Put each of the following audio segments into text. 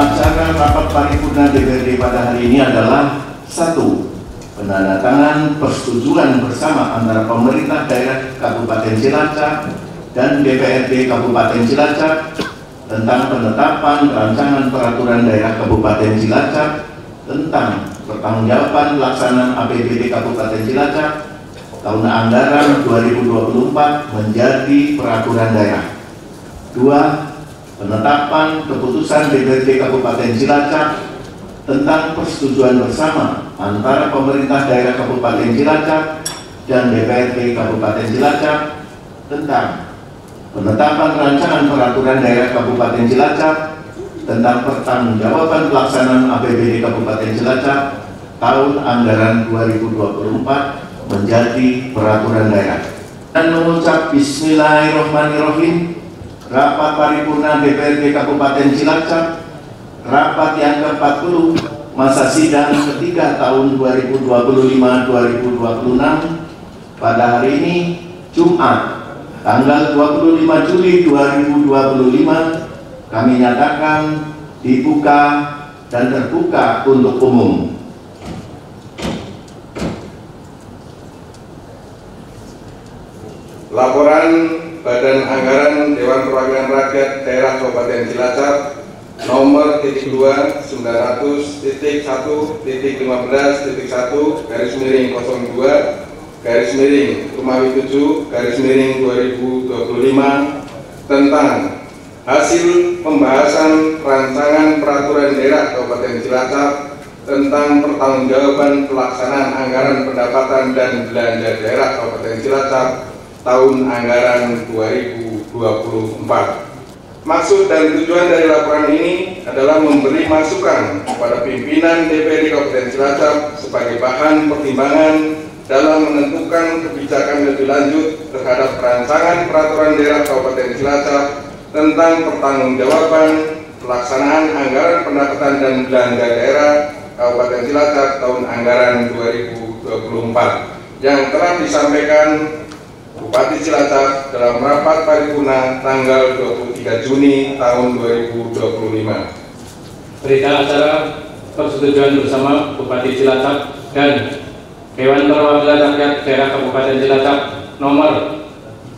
acara rapat paripurna DPRD pada hari ini adalah 1. Penandatangan persetujuan bersama antara pemerintah daerah Kabupaten Cilacap dan DPRD Kabupaten Cilacap tentang penetapan rancangan peraturan daerah Kabupaten Cilacap tentang pertanggungjawaban pelaksanaan APBD Kabupaten Cilacap tahun anggaran 2024 menjadi peraturan daerah. 2. Penetapan keputusan DPRD Kabupaten Cilacap tentang persetujuan bersama antara pemerintah daerah Kabupaten Cilacap dan DPRD Kabupaten Cilacap tentang penetapan rancangan peraturan daerah Kabupaten Cilacap tentang pertanggungjawaban pelaksanaan APBD Kabupaten Cilacap tahun anggaran 2024 menjadi peraturan daerah. Dan mengucap Bismillahirrahmanirrahim. Rapat paripurna DPRD Kabupaten Cilacap, rapat yang ke-40, masa sidang ketiga tahun 2025-2026 pada hari ini, Jumat, tanggal 25 Juli 2025, kami nyatakan dibuka dan terbuka untuk umum. Laporan Badan Anggaran Dewan Perwakilan Rakyat Daerah Kabupaten Cilacap nomor 2-01-02-02-7-2025 tentang hasil pembahasan rancangan peraturan daerah Kabupaten Cilacap tentang pertanggungjawaban pelaksanaan anggaran pendapatan dan belanja daerah Kabupaten Cilacap tahun anggaran 2024. Maksud dan tujuan dari laporan ini adalah memberi masukan kepada pimpinan DPRD Kabupaten Cilacap sebagai bahan pertimbangan dalam menentukan kebijakan lebih lanjut terhadap rancangan peraturan daerah Kabupaten Cilacap tentang pertanggungjawaban pelaksanaan anggaran pendapatan dan belanja daerah Kabupaten Cilacap tahun anggaran 2024 yang telah disampaikan Bupati Cilacap dalam rapat paripurna tanggal 23 Juni tahun 2025. Berita acara persetujuan bersama Bupati Cilacap dan Dewan Perwakilan Rakyat Daerah Kabupaten Cilacap nomor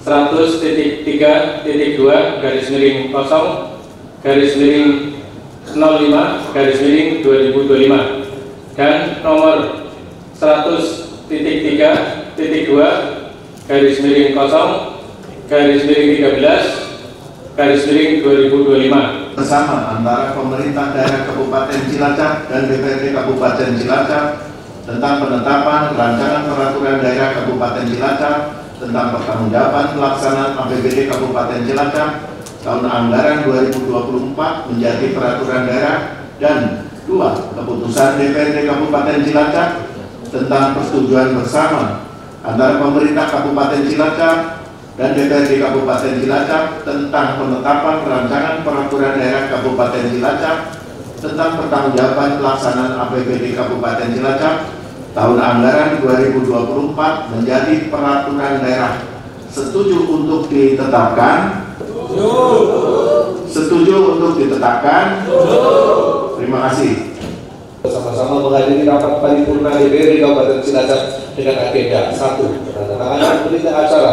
100.3.2/05/2025 dan nomor 100.2/0/13/2025 bersama antara pemerintah daerah Kabupaten Cilacap dan DPRD Kabupaten Cilacap tentang penetapan rancangan peraturan daerah Kabupaten Cilacap tentang pertanggungjawaban pelaksanaan APBD Kabupaten Cilacap tahun anggaran 2024 menjadi peraturan daerah. Dan 2. Keputusan DPRD Kabupaten Cilacap tentang persetujuan bersama antara pemerintah Kabupaten Cilacap dan DPRD Kabupaten Cilacap tentang penetapan rancangan peraturan daerah Kabupaten Cilacap tentang pertanggungjawaban pelaksanaan APBD Kabupaten Cilacap tahun anggaran 2024 menjadi peraturan daerah. Setuju untuk ditetapkan? Setuju untuk ditetapkan? Terima kasih. Bersama-sama menghadiri rapat paripurna DPRD Kabupaten Cilacap dengan agenda 1. Penandatanganan berita acara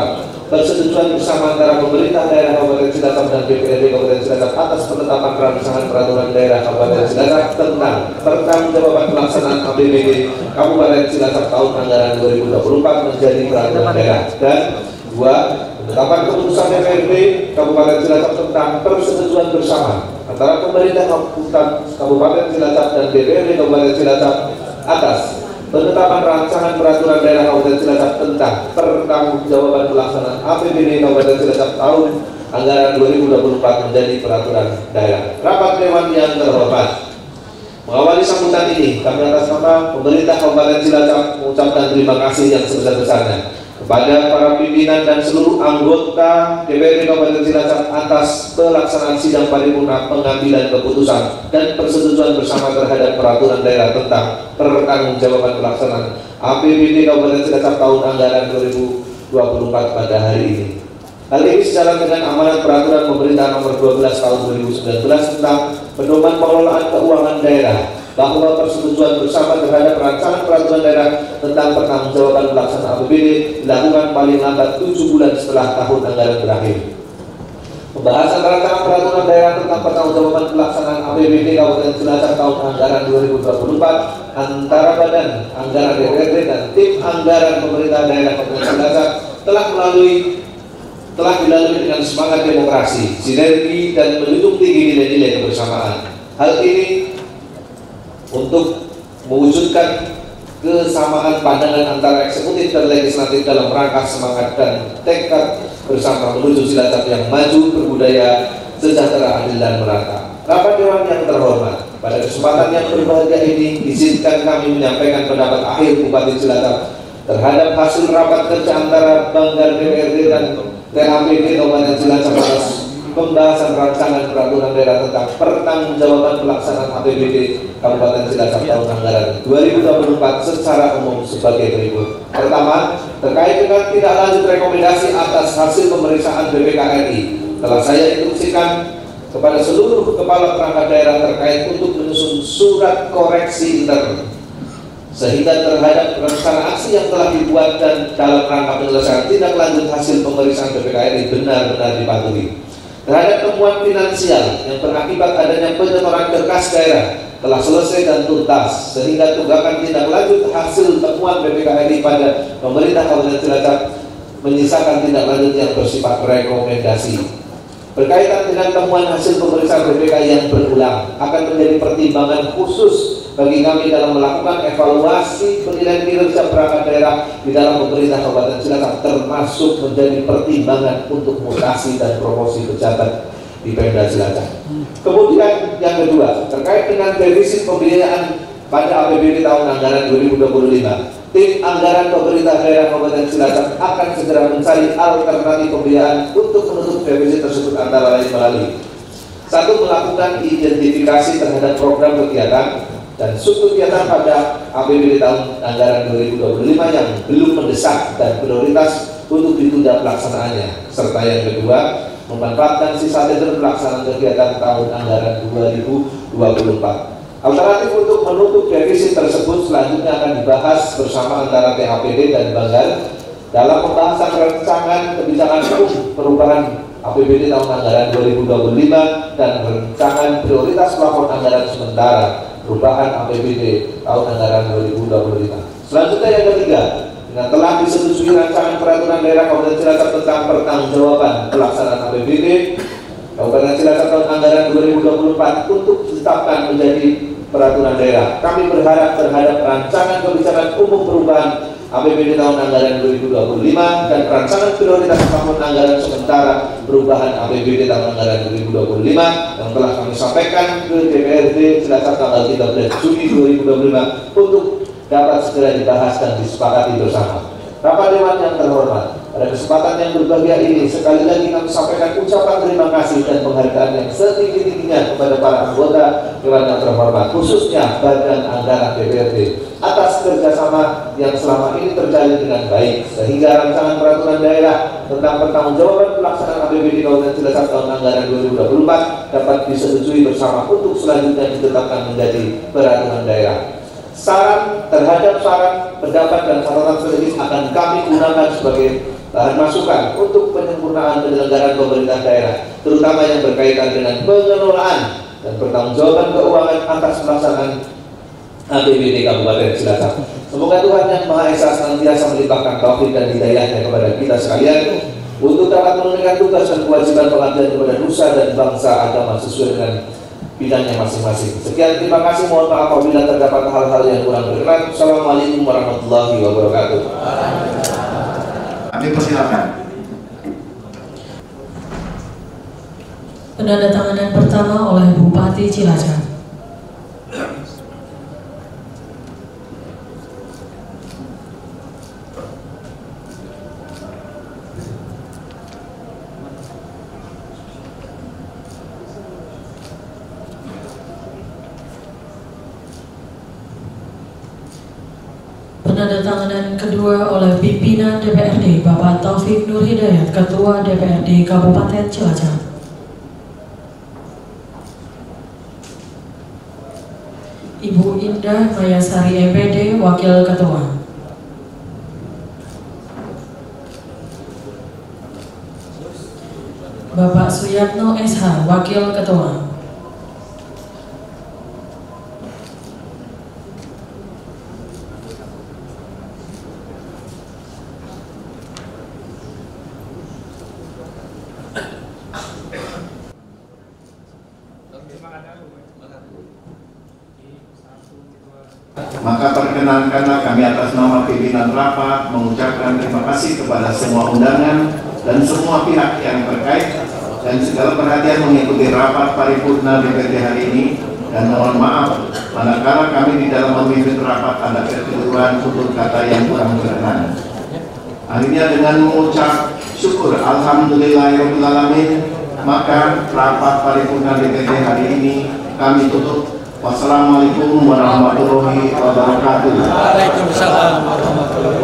persetujuan bersama antara pemerintah daerah Kabupaten Cilacap dan DPRD Kabupaten Cilacap atas penetapan rancangan peraturan daerah Kabupaten Cilacap tentang pertanggungjawaban pelaksanaan APBD Kabupaten Cilacap tahun anggaran 2024 menjadi peraturan daerah. Dan 2. Penetapan keputusan DPRD Kabupaten Cilacap tentang persetujuan bersama antara pemerintah Kabupaten Cilacap dan DPRD Kabupaten Cilacap atas penetapan rancangan peraturan daerah Kabupaten Cilacap tentang pertanggungjawaban pelaksanaan APBD Kabupaten Cilacap tahun anggaran 2024 menjadi peraturan daerah. Rapat Dewan yang terhormat, mengawali sambutan ini, kami atas nama pemerintah Kabupaten Cilacap mengucapkan terima kasih yang sebesar-besarnya kepada para pimpinan dan seluruh anggota DPRD Kabupaten Cilacap atas pelaksanaan sidang paripurna pengambilan keputusan dan persetujuan bersama terhadap peraturan daerah tentang pertanggungjawaban pelaksanaan APBD Kabupaten Cilacap tahun anggaran 2024 pada hari ini. Hal ini sejalan dengan amanat peraturan pemerintah nomor 12 tahun 2019 tentang pedoman pengelolaan keuangan daerah, bahwa persetujuan bersama terhadap rancangan peraturan daerah tentang pertanggungjawaban pelaksanaan APBD dilakukan paling lambat 7 bulan setelah tahun anggaran berakhir. Pembahasan rancangan peraturan daerah tentang pertanggungjawaban pelaksanaan APBD Kabupaten Cilacap tahun anggaran 2024 antara Badan Anggaran DPRD dan tim anggaran pemerintah daerah Kabupaten Cilacap telah dilalui dengan semangat demokrasi, sinergi, dan menjunjung tinggi nilai-nilai kebersamaan. Hal ini untuk mewujudkan kesamaan pandangan antara eksekutif dan legislatif dalam rangka semangat dan tekad bersama menuju Cilacap yang maju, berbudaya, sejahtera, adil, dan merata. Rapat Dewan yang terhormat, pada kesempatan yang berbahagia ini izinkan kami menyampaikan pendapat akhir Bupati Cilacap terhadap hasil rapat kerja antara Banggar DPRD dan THPD Kabupaten Cilacap atas pembahasan rancangan peraturan daerah tentang pertanggungjawaban pelaksanaan APBD Kabupaten Cilacap tahun anggaran 2024 secara umum sebagai berikut. Pertama, terkait dengan tidak lanjut rekomendasi atas hasil pemeriksaan BPK-RI, telah saya instruksikan kepada seluruh kepala perangkat daerah terkait untuk menyusun surat koreksi intern sehingga terhadap rencana aksi yang telah dibuat dan dalam rangka penyelesaian tindak lanjut hasil pemeriksaan BPK-RI benar-benar dipatuhi. Terhadap temuan finansial yang berakibat adanya penyetoran berkas daerah telah selesai dan tuntas, sehingga tunggakan tindak lanjut hasil temuan BPK-RI pada pemerintah Kabupaten Cilacap menyisakan tindak lanjut yang bersifat rekomendasi. Berkaitan dengan temuan hasil pemeriksaan BPK yang berulang akan menjadi pertimbangan khusus bagi kami dalam melakukan evaluasi penilaian kinerja perangkat daerah di dalam pemerintah Kabupaten Cilacap, termasuk menjadi pertimbangan untuk mutasi dan promosi pejabat di Pemda Cilacap. Kemudian yang kedua, terkait dengan defisit pembiayaan pada APBD tahun anggaran 2025. Tim anggaran pemerintah daerah Kabupaten Cilacap akan segera mencari alternatif pembiayaan untuk menutup defisit tersebut, antara lain melalui: 1. Melakukan identifikasi terhadap program kegiatan dan subkegiatan pada APBD tahun anggaran 2025 yang belum mendesak dan prioritas untuk ditunda pelaksanaannya. Serta yang kedua, memanfaatkan sisa tender pelaksanaan kegiatan tahun anggaran 2024. Alternatif untuk menutup defisit tersebut selanjutnya akan dibahas bersama antara THPD dan Banggar dalam pembahasan rancangan kebijakan umum perubahan APBD tahun anggaran 2025 dan rancangan prioritas plafon anggaran sementara perubahan APBD tahun anggaran 2025. Selanjutnya yang ketiga, dengan telah disetujui rancangan peraturan daerah Kabupaten Cilacap tentang pertanggungjawaban pelaksanaan APBD Kabupaten Cilacap tahun anggaran 2024 untuk ditetapkan menjadi peraturan daerah. Kami berharap terhadap rancangan kebijakan umum perubahan APBD tahun anggaran 2025 dan rancangan prioritas tahun anggaran sementara perubahan APBD tahun anggaran 2025 yang telah kami sampaikan ke DPRD Cilacap tanggal 13 Juni 2025 untuk dapat segera dibahas dan disepakati bersama. Rapat Dewan yang terhormat, pada kesempatan yang berbahagia ini sekali lagi kami sampaikan ucapan terima kasih dan penghargaan yang setinggi-tingginya kepada para anggota Dewan yang terhormat, khususnya Badan Anggaran DPRD, atas kerjasama yang selama ini terjalin dengan baik, sehingga rancangan peraturan daerah tentang pertanggungjawaban pelaksanaan APBD Kabupaten Cilacap tahun anggaran 2024 dapat disetujui bersama untuk selanjutnya ditetapkan menjadi peraturan daerah. Saran terhadap saran, pendapat, dan catatan strategis akan kami gunakan sebagai bahan masukan untuk penyempurnaan penyelenggaraan pemerintah daerah, terutama yang berkaitan dengan pengelolaan dan pertanggungjawaban keuangan atas pelaksanaan APBD Kabupaten Cilacap. Semoga Tuhan Yang Maha Esa senantiasa melimpahkan taufik dan hidayahnya kepada kita sekalian untuk dapat menunaikan tugas dan kewajiban pengabdian kepada nusa dan bangsa agama sesuai dengan bidangnya masing-masing. Sekian, terima kasih. Mohon maaf apabila terdapat hal-hal yang kurang berkenan. Assalamualaikum warahmatullahi wabarakatuh. Kami persilakan. Penandatanganan pertama oleh Bupati Cilacap. Penandatanganan kedua oleh pimpinan DPRD Bapak Taufik Nur Hidayat, Ketua DPRD Kabupaten Cilacap. Ibu Indah Mayasari MPD, Wakil Ketua. Bapak Suyatno SH, Wakil Ketua. Maka perkenankanlah kami atas nama pimpinan rapat mengucapkan terima kasih kepada semua undangan dan semua pihak yang terkait dan segala perhatian mengikuti rapat paripurna DPRD hari ini, dan mohon maaf manakala kami di dalam memimpin rapat ada kekeliruan tutur kata yang kurang berkenan. Akhirnya dengan mengucap syukur alhamdulillahirobbilalamin, maka rapat paripurna DPRD hari ini kami tutup. Wassalamualaikum warahmatullahi wabarakatuh. Waalaikumsalam warahmatullahi wabarakatuh.